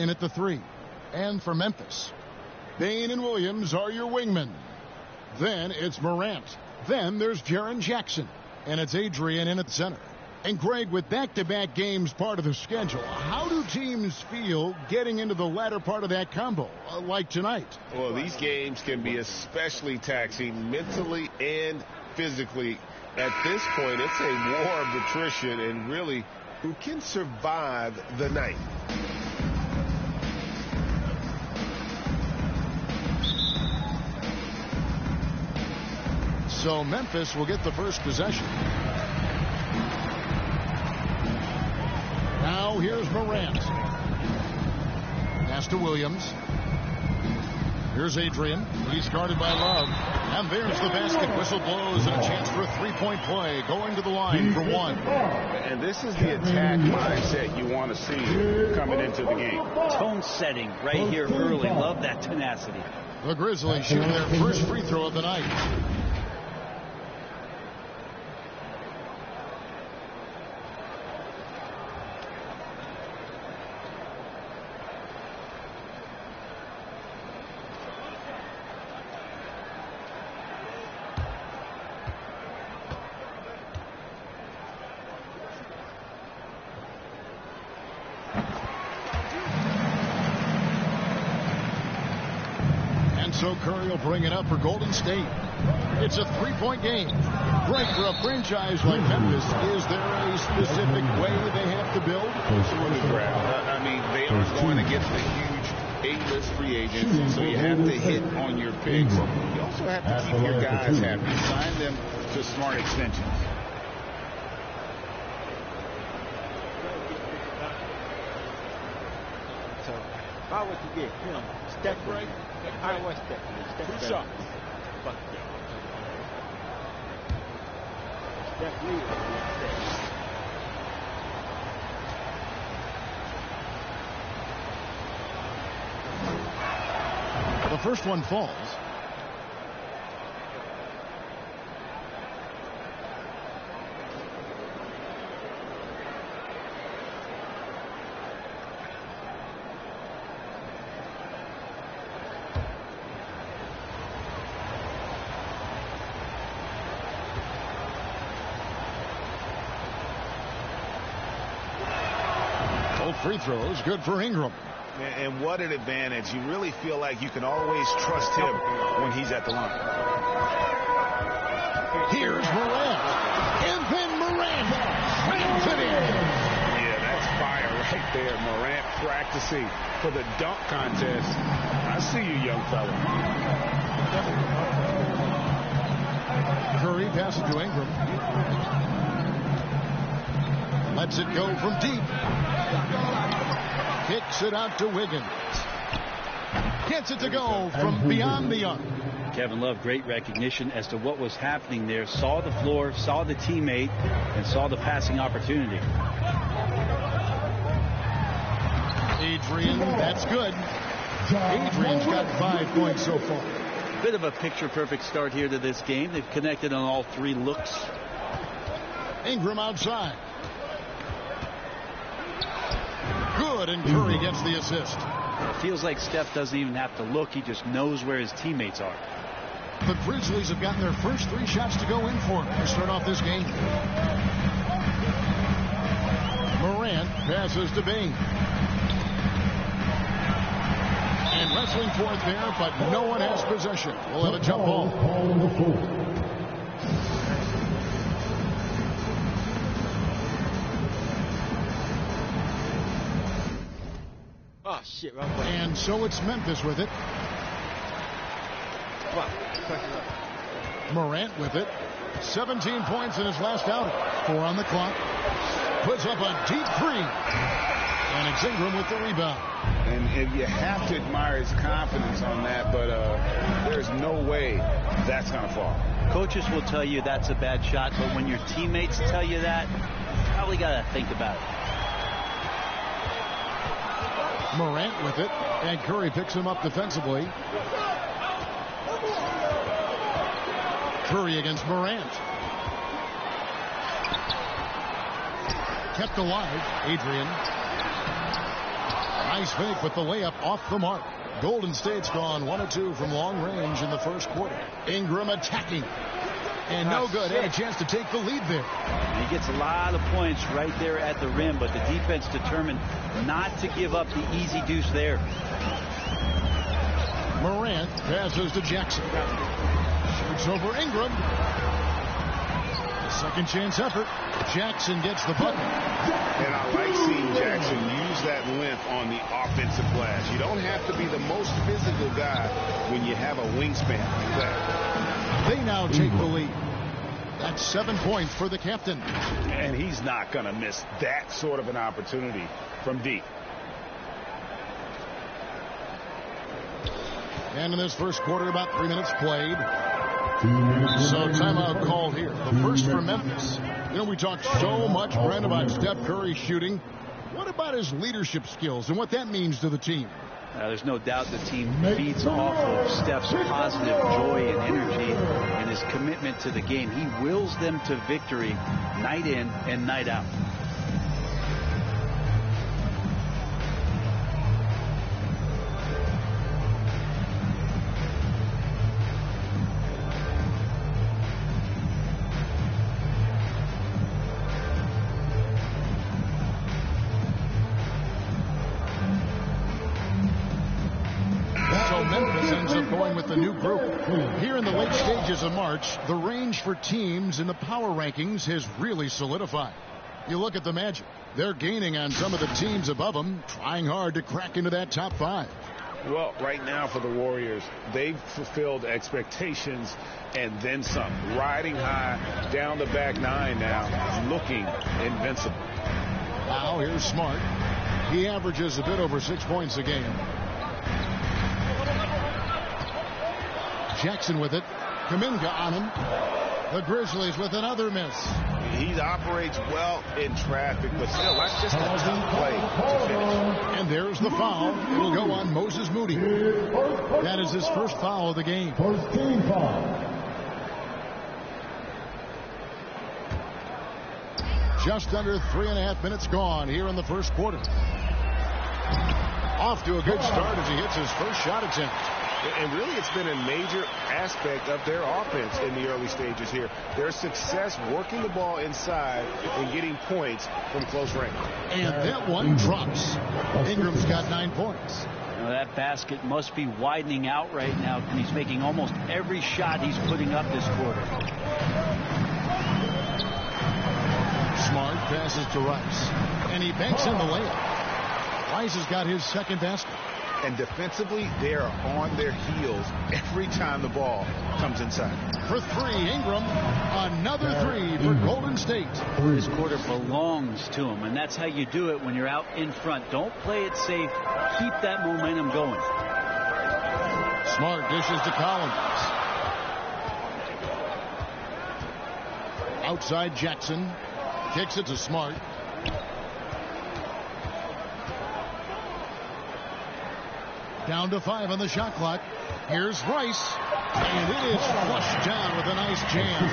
in at the 3. And for Memphis, Bane and Williams are your wingmen. Then it's Morant. Then there's Jaren Jackson. And it's Adrian in at center. And Greg, with back-to-back games part of the schedule, how do teams feel getting into the latter part of that combo, like tonight? Well, these games can be especially taxing mentally and physically. At this point, it's a war of attrition, and really, who can survive the night? So Memphis will get the first possession. Now here's Morant. Pass to Williams. Here's Adrian. He's guarded by Love. And there's the basket. Whistle blows and a chance for a three-point play. Going to the line for 1. And this is the attack mindset you want to see coming into the game. Tone setting right here early. Love that tenacity. The Grizzlies shooting their first free throw of the night. So Curry will bring it up for Golden State. It's a three-point game. Great for a franchise like Memphis. Is there a specific way they have to build? I mean, they are going to get the huge A-list free agents, so you have to hit on your picks. You also have to keep your guys happy. Sign them to smart extensions. So if I was to get him, Steph Curry, I want Steph Curry. Two shots. Fuck that. Steph Lee the first one falls. Free throws, good for Ingram. And what an advantage. You really feel like you can always trust him when he's at the line. Here's Morant. And then Morant slams it in. Yeah, that's fire right there. Morant practicing for the dunk contest. I see you, young fella. Curry passes to Ingram. Lets it go from deep. Kicks it out to Wiggins. Gets it to go from beyond the arc. Kevin Love, great recognition as to what was happening there. Saw the floor, saw the teammate, and saw the passing opportunity. Adrian, that's good. Adrian's got 5 points so far. Bit of a picture-perfect start here to this game. They've connected on all 3 looks. Ingram outside. Good, and Curry gets the assist. It feels like Steph doesn't even have to look. He just knows where his teammates are. The Grizzlies have gotten their first 3 shots to go in for to start off this game. Morant passes to Bane. And wrestling for it there, but no one has possession. We'll have a jump ball. Oh, shit. Right. And so it's Memphis with it. Morant with it. 17 points in his last outing. 4 on the clock. Puts up a deep 3. And it's Ingram with the rebound. And you have to admire his confidence on that, but there's no way that's going to fall. Coaches will tell you that's a bad shot, but when your teammates tell you that, you probably got to think about it. Morant with it, and Curry picks him up defensively. Curry against Morant. Kept alive, Adrian. Nice fake with the layup off the mark. Golden State's gone 1 of 2 from long range in the first quarter. Ingram attacking. And no good. Had a chance to take the lead there. He gets a lot of points right there at the rim, but the defense determined not to give up the easy deuce there. Morant passes to Jackson. Shoots over Ingram. Second chance effort. Jackson gets the bucket. And I like seeing Jackson use that length on the offensive glass. You don't have to be the most physical guy when you have a wingspan like that. They now take the lead. That's 7 points for the captain. And he's not going to miss that sort of an opportunity from deep. And in this first quarter, about 3 minutes played. So timeout called here. The first for Memphis. You know, we talked so much, Brent, about Steph Curry shooting. What about his leadership skills and what that means to the team? There's no doubt the team feeds off of Steph's positive joy and energy and his commitment to the game. He wills them to victory night in and night out. The new group. Here in the late stages of March, the range for teams in the power rankings has really solidified. You look at the Magic. They're gaining on some of the teams above them, trying hard to crack into that top 5. Well, right now for the Warriors, they've fulfilled expectations and then some. Riding high down the back 9 now, looking invincible. Now here's Smart. He averages a bit over 6 points a game. Jackson with it. Kuminga on him. The Grizzlies with another miss. He operates well in traffic, but still, that's just a tough play to finish. And there's the foul. It'll go on Moses Moody. That is his first foul of the game. First team foul. Just under 3.5 minutes gone here in the first quarter. Off to a good start as he hits his first shot attempt. And really, it's been a major aspect of their offense in the early stages here. Their success working the ball inside and getting points from close range. And that one drops. Ingram's got 9 points. You know, that basket must be widening out right now, and he's making almost every shot he's putting up this quarter. Smart passes to Rice. And he banks in the layup. Rice has got his second basket. And defensively, they are on their heels every time the ball comes inside. For 3, Ingram. Another 3 for Golden State. This quarter belongs to him, and that's how you do it when you're out in front. Don't play it safe. Keep that momentum going. Smart dishes to Collins. Outside Jackson. Kicks it to Smart. Down to 5 on the shot clock. Here's Rice. And it is flushed down with a nice jam.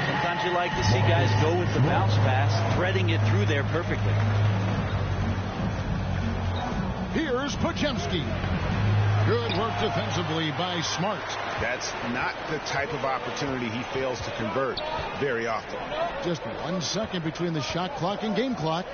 Sometimes you like to see guys go with the bounce pass, threading it through there perfectly. Here's Podziemski. Good work defensively by Smart. That's not the type of opportunity he fails to convert very often. Just 1 second between the shot clock and game clock.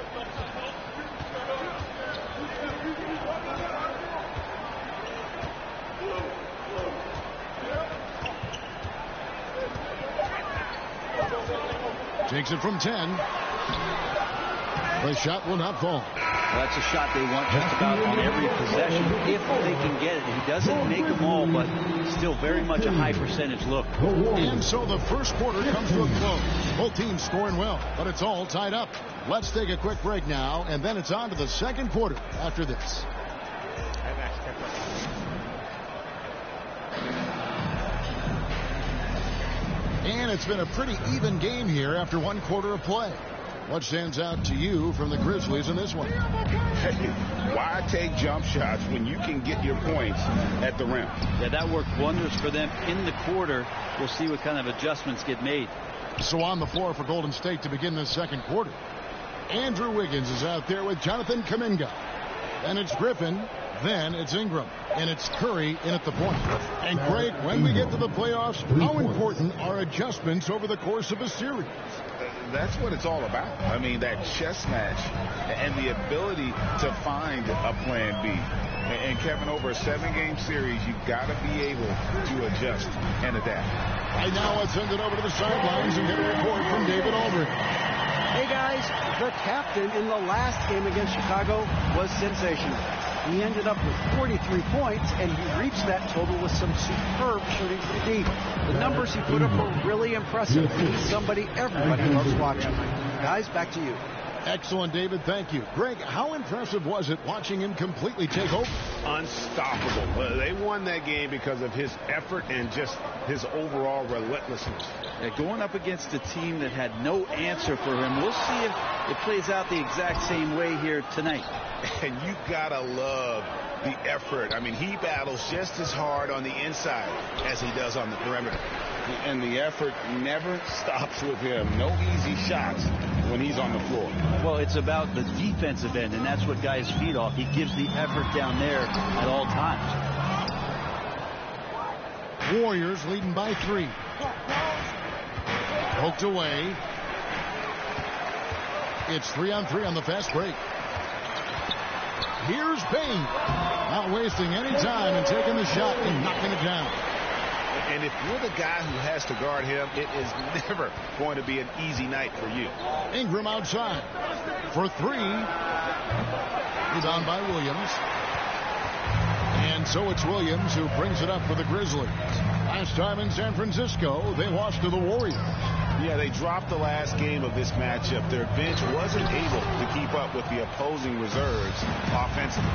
Takes it from 10. The shot will not fall. Well, that's a shot they want just about on every possession if they can get it. He doesn't make them all, but still very much a high percentage look. And so the first quarter comes to a close. Both teams scoring well, but it's all tied up. Let's take a quick break now, and then it's on to the second quarter after this. And it's been a pretty even game here after 1 quarter of play. What stands out to you from the Grizzlies in this one? Hey, why take jump shots when you can get your points at the rim? Yeah, that worked wonders for them in the quarter. We'll see what kind of adjustments get made. So on the floor for Golden State to begin the second quarter. Andrew Wiggins is out there with Jonathan Kuminga. Then it's Griffin. Then it's Ingram. And it's Curry in at the point. And Greg, when we get to the playoffs, how important are adjustments over the course of a series? That's what it's all about. I mean, that chess match and the ability to find a plan B. And Kevin, over a 7-game series, you've got to be able to adjust and adapt. Right now, let's send it over to the sidelines and get a report from David Aldridge. Hey guys, the captain in the last game against Chicago was sensational. He ended up with 43 points, and he reached that total with some superb shooting from deep. The numbers he put up were really impressive. He's somebody everybody loves watching. Guys, back to you. Excellent, David. Thank you. Greg, how impressive was it watching him completely take over? Unstoppable. They won that game because of his effort and just his overall relentlessness. Going up against a team that had no answer for him. We'll see if it plays out the exact same way here tonight. And you gotta love the effort. I mean, he battles just as hard on the inside as he does on the perimeter. And the effort never stops with him. No easy shots when he's on the floor. Well, it's about the defensive end, and that's what guys feed off. He gives the effort down there at all times. Warriors leading by 3. Poked away. It's 3-on-3 on the fast break. Here's Payne. Not wasting any time and taking the shot and knocking it down. And if you're the guy who has to guard him, it is never going to be an easy night for you. Ingram outside for 3. Rebound by Williams. And so it's Williams who brings it up for the Grizzlies. Last time in San Francisco, they lost to the Warriors. Yeah, they dropped the last game of this matchup. Their bench wasn't able to keep up with the opposing reserves offensively.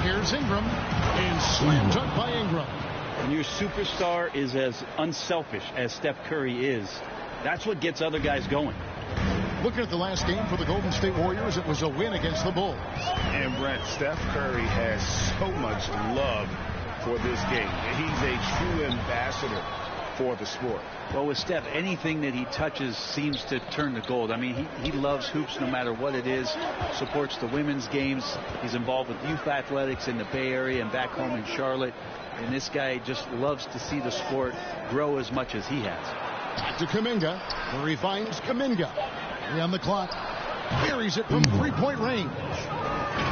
Here's Ingram, and slam dunk by Ingram. When your superstar is as unselfish as Steph Curry is, that's what gets other guys going. Looking at the last game for the Golden State Warriors, it was a win against the Bulls. And Brent, Steph Curry has so much love for this game. He's a true ambassador for the sport. Well, with Steph, anything that he touches seems to turn to gold. I mean, he loves hoops no matter what it is, supports the women's games. He's involved with youth athletics in the Bay Area and back home in Charlotte. And this guy just loves to see the sport grow as much as he has. Back to Kuminga, where he finds Kuminga. 3 on the clock. Buries it from 3-point range.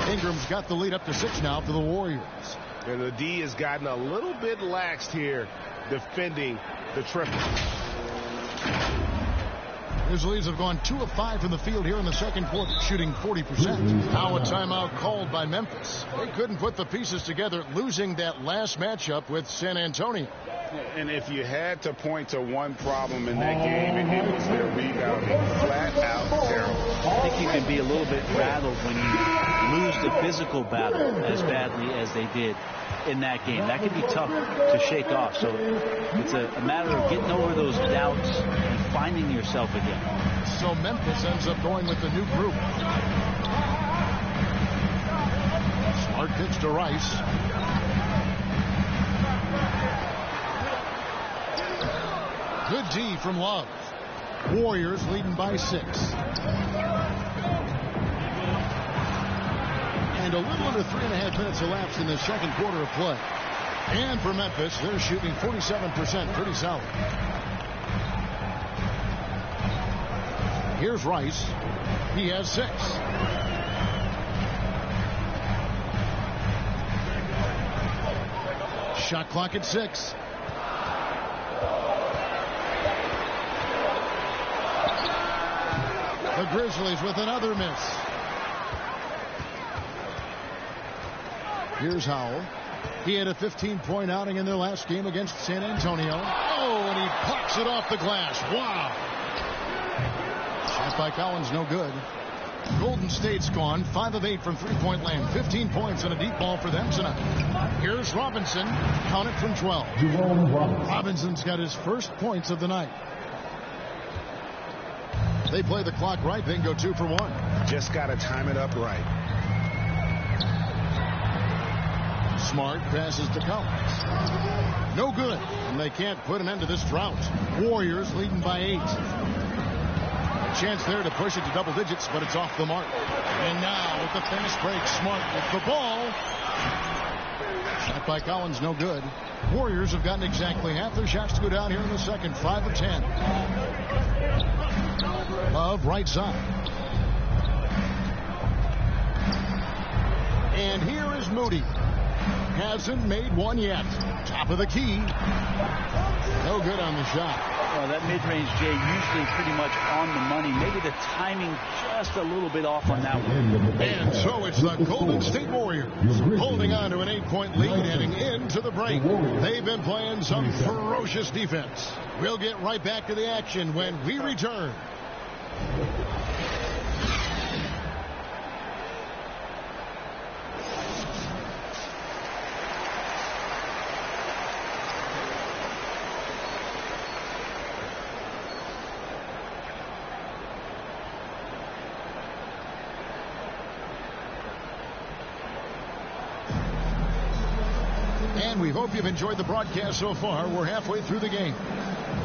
Ingram's got the lead up to 6 now for the Warriors. And the D has gotten a little bit laxed here defending the triple. Grizzlies have gone 2 of 5 from the field here in the second quarter, shooting 40%. Now a timeout called by Memphis. They couldn't put the pieces together, losing that last matchup with San Antonio. And if you had to point to one problem in that game, it was their rebounding. Flat out terrible. I think you can be a little bit rattled when you lose the physical battle as badly as they did in that game. That can be tough to shake off. So it's a matter of getting over those doubts and finding yourself again. So Memphis ends up going with the new group. Smart pitch to Rice. Good D from Love. Warriors leading by 6. And a little under 3.5 minutes elapsed in the second quarter of play. And for Memphis, they're shooting 47%, pretty solid. Here's Rice. He has 6. Shot clock at 6. The Grizzlies with another miss. Here's Howell. He had a 15-point outing in their last game against San Antonio. Oh, and he pops it off the glass. Wow. Shot by Collins, no good. Golden State's gone 5 of 8 from three-point land. 15 points and a deep ball for them tonight. Here's Robinson. Count it from 12. Robinson's got his first points of the night. They play the clock right, then go 2 for 1. Just got to time it up right. Smart passes to Collins. No good, and they can't put an end to this drought. Warriors leading by 8. chance there to push it to double digits, but it's off the mark. And now with the fast break, Smart with the ball. Shot by Collins, no good. Warriors have gotten exactly half their shots to go down here in the second. 5 of 10. Love right side. And here is Moody. Hasn't made one yet. Top of the key. No good on the shot. Well, that mid-range, Jay, usually pretty much on the money. Maybe the timing just a little bit off on that one. And so it's the Golden State Warriors holding on to an 8-point lead heading into the break. They've been playing some ferocious defense. We'll get right back to the action when we return. And we hope you've enjoyed the broadcast so far. We're halfway through the game.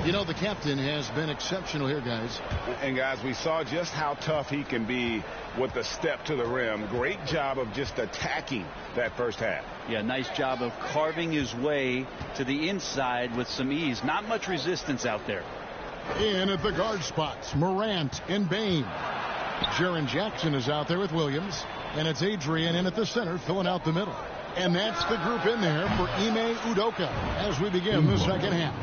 You know, the captain has been exceptional here, guys. And, guys, we saw just how tough he can be with the step to the rim. Great job of just attacking that first half. Yeah, nice job of carving his way to the inside with some ease. Not much resistance out there. In at the guard spots, Morant and Bane. Jaren Jackson is out there with Williams. And it's Adrian in at the center, filling out the middle. And that's the group in there for Ime Udoka as we begin the second half.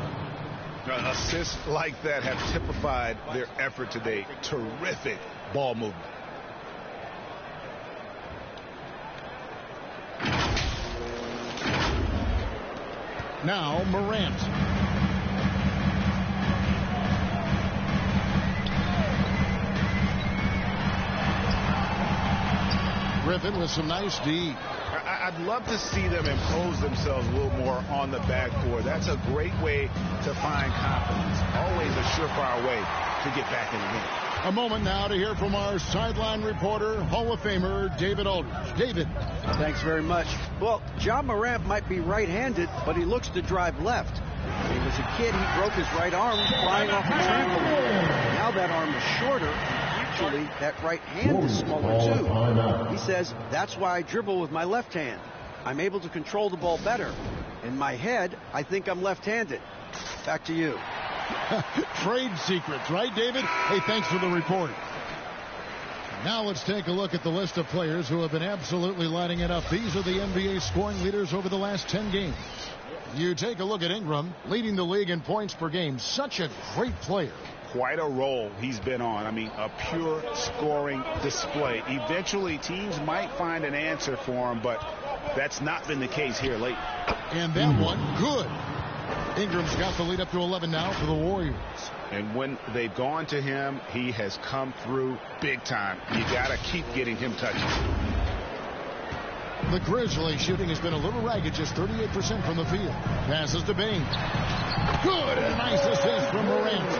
Assists like that have typified their effort today. Terrific ball movement. Now Morant. Griffin with some nice D. I'd love to see them impose themselves a little more on the backcourt. That's a great way to find confidence. Always a surefire way to get back in the game. A moment now to hear from our sideline reporter, Hall of Famer David Aldridge. David. Thanks very much. Well, Ja Morant might be right-handed, but he looks to drive left. When he was a kid, he broke his right arm flying off a trampoline. Now that arm is shorter. Actually, that right hand is smaller too. He says, that's why I dribble with my left hand. I'm able to control the ball better. In my head, I think I'm left-handed. Back to you. Trade secrets, right, David? Hey, thanks for the report. Now let's take a look at the list of players who have been absolutely lighting it up. These are the NBA scoring leaders over the last 10 games. You take a look at Ingram, leading the league in points per game. Such a great player. Quite a role he's been on. I mean, a pure scoring display. Eventually, teams might find an answer for him, but that's not been the case here lately. And that one, good. Ingram's got the lead up to 11 now for the Warriors. And when they've gone to him, he has come through big time. You got to keep getting him touches. The Grizzlies shooting has been a little ragged, just 38% from the field. Passes to Bane. Good, and a nice assist from Morant.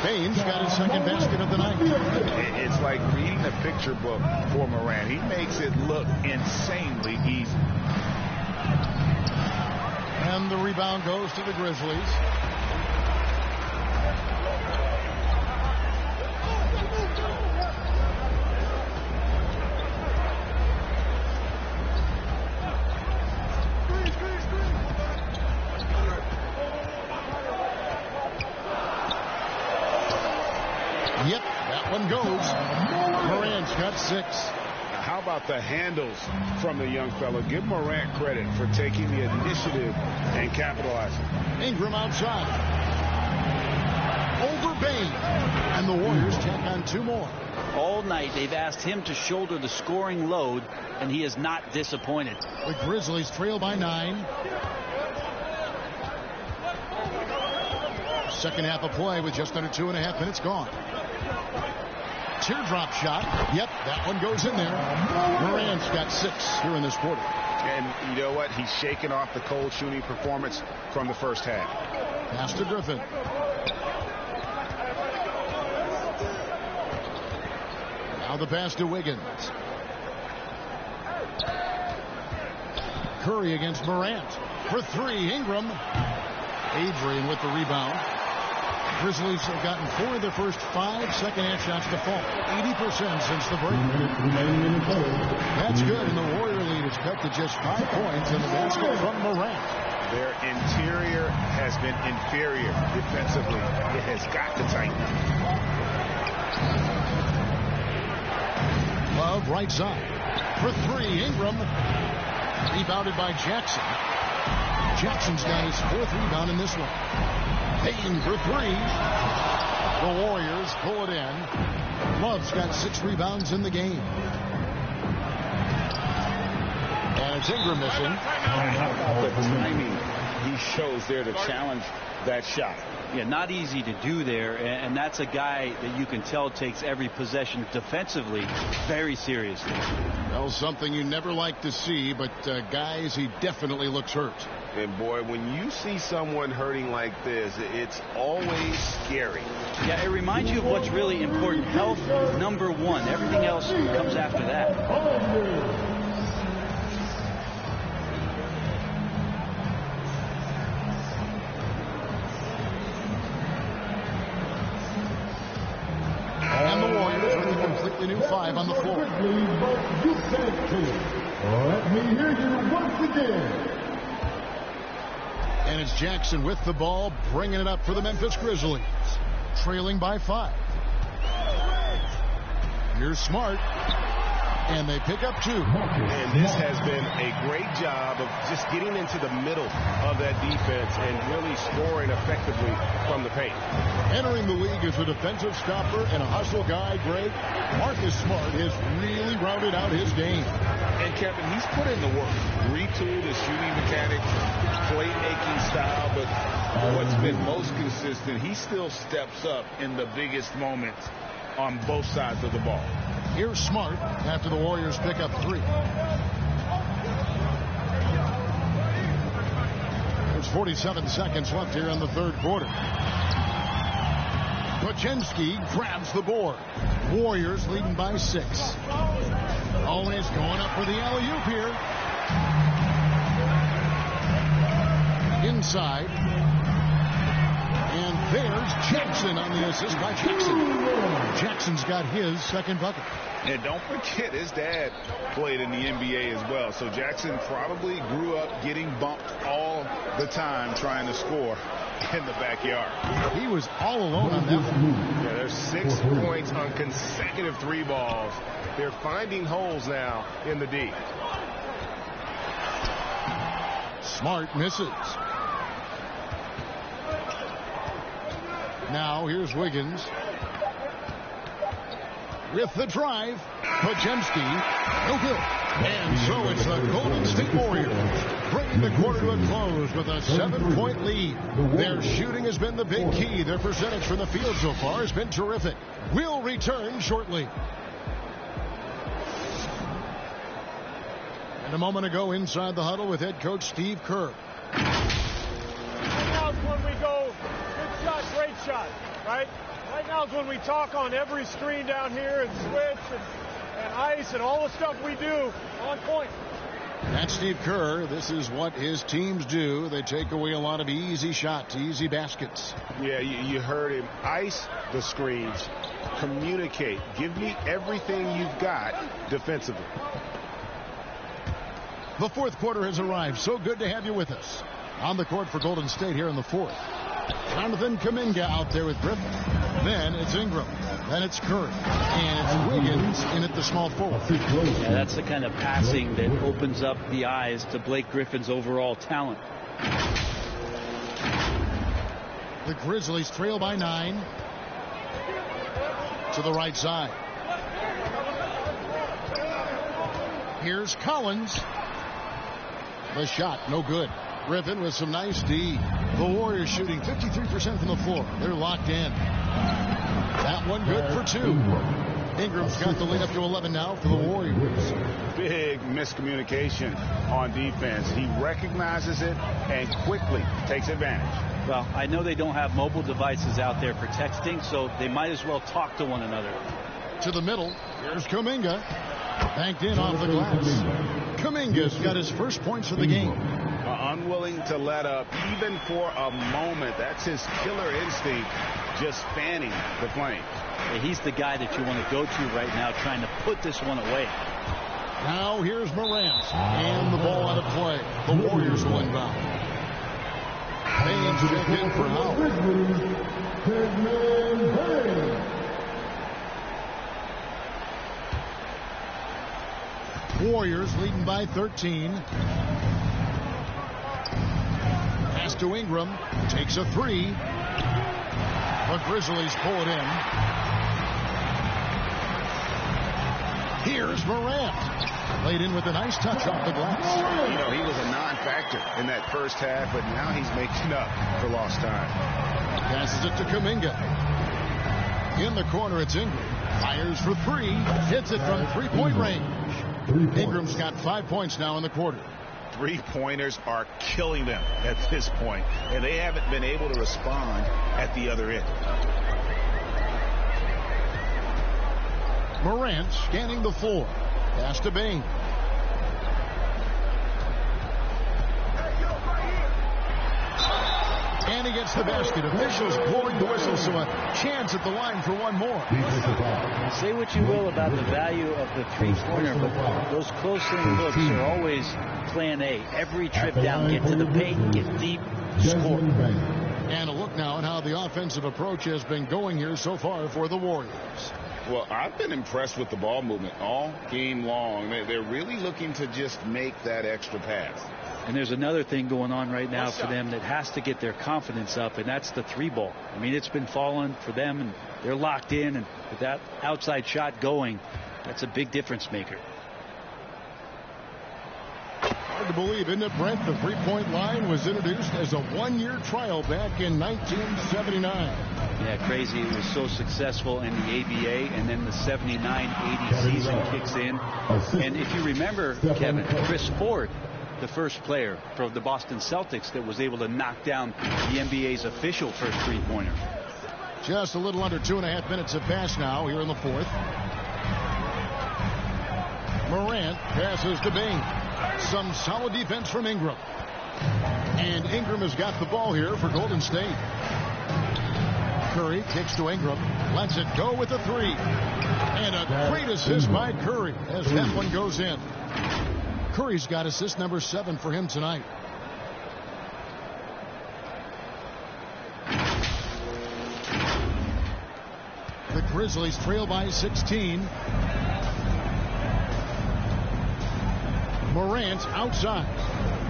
Bane's got his second basket of the night. It's like reading a picture book for Morant. He makes it look insanely easy. And the rebound goes to the Grizzlies. Yep, that one goes. Morant's got 6. How about the handles from the young fella? Give Morant credit for taking the initiative and capitalizing. Ingram outside. Over Bane. And the Warriors tack on 2 more. All night they've asked him to shoulder the scoring load, and he is not disappointed. The Grizzlies trail by 9. Second half of play with just under 2.5 minutes gone. Teardrop shot. Yep, that one goes in there. Morant's got 6 here in this quarter. And you know what? He's shaken off the cold shooting performance from the first half. Pass to Griffin. Now the pass to Wiggins. Curry against Morant. For 3, Ingram. Adrian with the rebound. Grizzlies have gotten 4 of their first 5 second-half shots to fall. 80% since the break. That's good, and the Warrior lead is cut to just 5 points in the basket from Morant. Their interior has been inferior defensively. It has got to tighten up. Love right side. For 3, Ingram. Rebounded by Jackson. Jackson's got his 4th rebound in this one. Payton for 3. The Warriors pull it in. Love's got 6 rebounds in the game. And it's Ingram missing. The timing he shows there to challenge that shot. Yeah, not easy to do there, and that's a guy that you can tell takes every possession defensively very seriously. Well, something you never like to see, but guys, he definitely looks hurt. And boy, when you see someone hurting like this, it's always scary. Yeah, it reminds you of what's really important. Health, number 1. Everything else comes after that. And the Warriors with a completely new 5 on the floor. Let me hear you once again. And it's Jackson with the ball, bringing it up for the Memphis Grizzlies. Trailing by 5. Here's Smart. And they pick up 2. And this has been a great job of just getting into the middle of that defense and really scoring effectively from the paint. Entering the league as a defensive stopper and a hustle guy, Greg, Marcus Smart has really rounded out his game. And Kevin, he's put in the work. Retooled his shooting mechanics, playmaking style, but what's been most consistent, he still steps up in the biggest moments on both sides of the ball. Here's Smart after the Warriors pick up 3. There's 47 seconds left here in the 3rd quarter. Podziemski grabs the board. Warriors leading by 6. Always going up for the alley-oop here. Inside. And there's Jackson on the assist by Jackson. Jackson's got his 2nd bucket. And don't forget, his dad played in the NBA as well. So Jackson probably grew up getting bumped all the time trying to score in the backyard. He was all alone on that one. Yeah, there's 6 points on consecutive 3 balls. They're finding holes now in the D. Smart misses. Now here's Wiggins. With the drive, Podziemski, no good. And so it's the Golden State Warriors bringing the quarter to a close with a 7-point lead. Their shooting has been the big key. Their percentage from the field so far has been terrific. We'll return shortly. And a moment ago inside the huddle with head coach Steve Kerr. Right now is when we go, good shot, great shot, right? Right now is when we talk on every screen down here and switch and ice and all the stuff we do on point. That's Steve Kerr. This is what his teams do. They take away a lot of easy shots, easy baskets. Yeah, you heard him. Ice the screens. Communicate. Give me everything you've got defensively. The 4th quarter has arrived. So good to have you with us. On the court for Golden State here in the 4th. Jonathan Kuminga out there with Griffin. Then it's Ingram. Then it's Curry. And it's Wiggins in at the small forward. Yeah, that's the kind of passing that opens up the eyes to Blake Griffin's overall talent. The Grizzlies trail by 9. To the right side. Here's Collins. The shot, no good. Griffin with some nice D. The Warriors shooting 53% from the floor. They're locked in. That one good for 2. Ingram's got the lead up to 11 now for the Warriors. Big miscommunication on defense. He recognizes it and quickly takes advantage. Well, I know they don't have mobile devices out there for texting, so they might as well talk to one another. To the middle. Here's Kuminga. Banked in off the glass. Kuminga's got his first points of the game. Unwilling to let up even for a moment. That's his killer instinct, just fanning the flames. Yeah, he's the guy that you want to go to right now, trying to put this one away. Now here's Morant, and the ball out of play. The Warriors will inbound. Baines checked in for Howard. Warriors leading by 13. Pass to Ingram. Takes a three. The Grizzlies pull it in. Here's Morant. Played in with a nice touch off the glass. You know, he was a non-factor in that first half, but now he's making up for lost time. Passes it to Kuminga. In the corner, it's Ingram. Fires for three. Hits it from three-point range. Ingram's got 5 points now in the quarter. Three-pointers are killing them at this point, and they haven't been able to respond at the other end. Morant scanning the floor. Pass to Baines. And he gets the basket. Officials blowing the whistle, so a chance at the line for one more. Say what you will about the value of the three-pointer, but those close-in looks are always plan A. Every trip down, get to the paint, get deep, score. And a look now at how the offensive approach has been going here so far for the Warriors. Well, I've been impressed with the ball movement all game long. They're really looking to just make that extra pass. And there's another thing going on right now for them that has to get their confidence up, and that's the three ball. I mean, it's been falling for them, and they're locked in, and with that outside shot going, that's a big difference maker. Hard to believe, isn't it, Brent? The three-point line was introduced as a one-year trial back in 1979. Yeah, crazy. It was so successful in the ABA, and then the 79-80 season kicks in. And if you remember, Kevin, Chris Ford, the first player from the Boston Celtics that was able to knock down the NBA's official first three-pointer. Just a little under 2.5 minutes have passed now here in the fourth. Morant passes to Baines. Some solid defense from Ingram. And Ingram has got the ball here for Golden State. Curry kicks to Ingram. Lets it go with a three. And a great assist by Curry as that one goes in. Curry's got assist number 7 for him tonight. The Grizzlies trail by 16. Morant outside.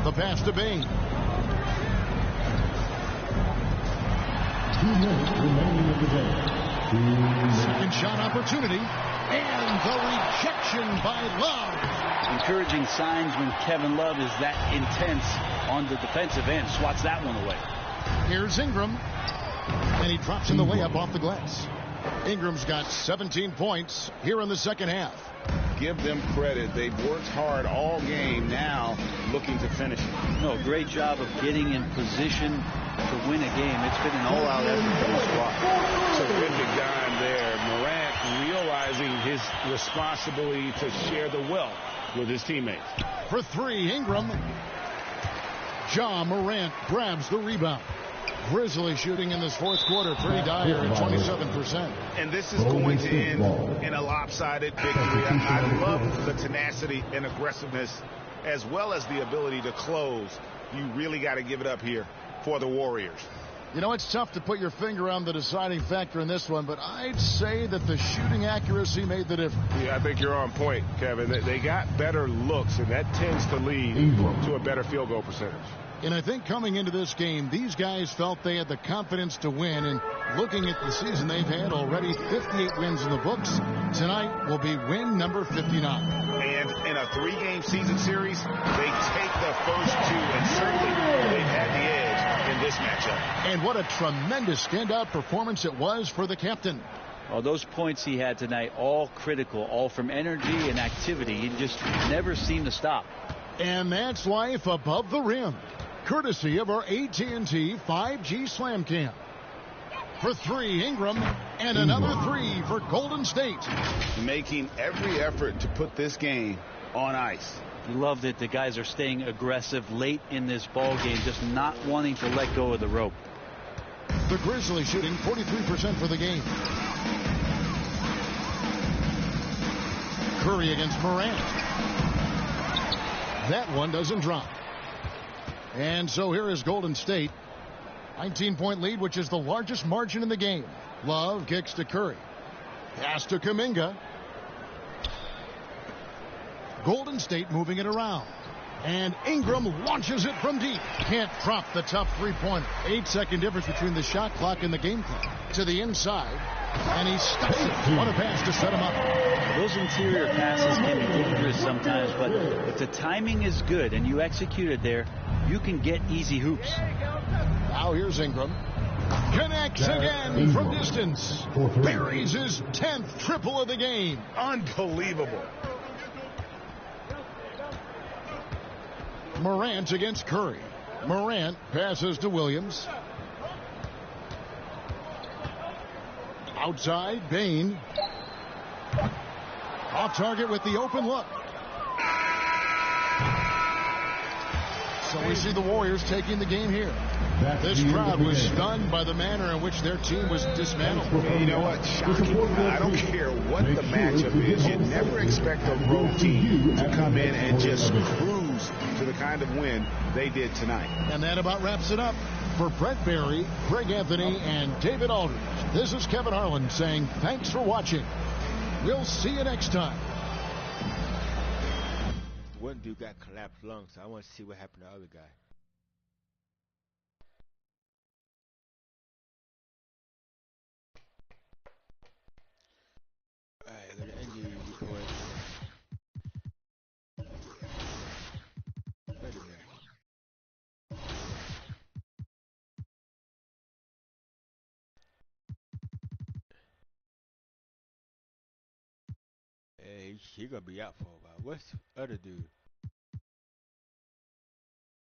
The pass to Baines. 2 minutes remaining in the game. Second shot opportunity. And the rejection by Love. Encouraging signs when Kevin Love is that intense on the defensive end. Swats that one away. Here's Ingram. And he drops in the layup off the glass. Ingram's got 17 points here in the second half. Give them credit. They've worked hard all game, now looking to finish it. No, great job of getting in position to win a game. It's been an all-out effort for the squad. Terrific dime there. Morant realizing his responsibility to share the wealth with his teammates. For three, Ingram. Ja Morant grabs the rebound. Grizzlies shooting in this fourth quarter pretty dire at 27%. And this is going to end in a lopsided victory. I love the tenacity and aggressiveness as well as the ability to close. You really got to give it up here for the Warriors. You know, it's tough to put your finger on the deciding factor in this one, but I'd say that the shooting accuracy made the difference. Yeah, I think you're on point, Kevin. They got better looks, and that tends to lead to a better field goal percentage. And I think coming into this game, these guys felt they had the confidence to win. And looking at the season they've had already, 58 wins in the books. Tonight will be win number 59. And in a 3-game season series, they take the first 2, and certainly they've had the edge in this matchup. And what a tremendous standout performance it was for the captain. Oh, those points he had tonight, all critical, all from energy and activity. He just never seemed to stop. And that's life above the rim, courtesy of our AT&T 5G Slam Cam. For three, Ingram, and another three for Golden State. Making every effort to put this game on ice. You love that the guys are staying aggressive late in this ball game, just not wanting to let go of the rope. The Grizzlies shooting 43% for the game. Curry against Morant. That one doesn't drop. And so here is Golden State. 19-point lead, which is the largest margin in the game. Love kicks to Curry. Pass to Kuminga. Golden State moving it around. And Ingram launches it from deep. Can't drop the tough three-pointer. 8-second difference between the shot clock and the game clock. To the inside. And he stuffs it. What a pass to set him up. Those interior passes can be dangerous sometimes, but if the timing is good and you execute it there, you can get easy hoops. Now here's Ingram. Connects again from distance. Buries his 10th triple of the game. Unbelievable. Morant against Curry. Morant passes to Williams. Outside, Bane. Off target with the open look. So we see the Warriors taking the game here. This crowd was stunned by the manner in which their team was dismantled. You know what? Shocking. I don't care what the matchup is. You never expect a road team to come in and just cruise to the kind of win they did tonight. And that about wraps it up. For Brett Barry, Greg Anthony, and David Aldridge, this is Kevin Harlan saying thanks for watching. We'll see you next time. One dude got collapsed lungs, so I want to see what happened to the other guy. Alright, go to injury report. Wait a minute. Hey, he gonna be out for a while. What's the other dude?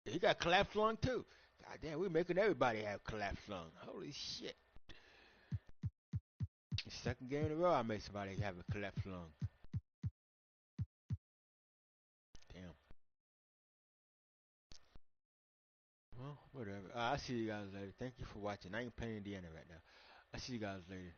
He got collapsed lung too. God damn, we're making everybody have collapsed lung. Holy shit. Second game in a row I made somebody have a collapsed lung. Damn. Well, whatever. I'll see you guys later. Thank you for watching. I ain't playing Indiana right now. I'll see you guys later.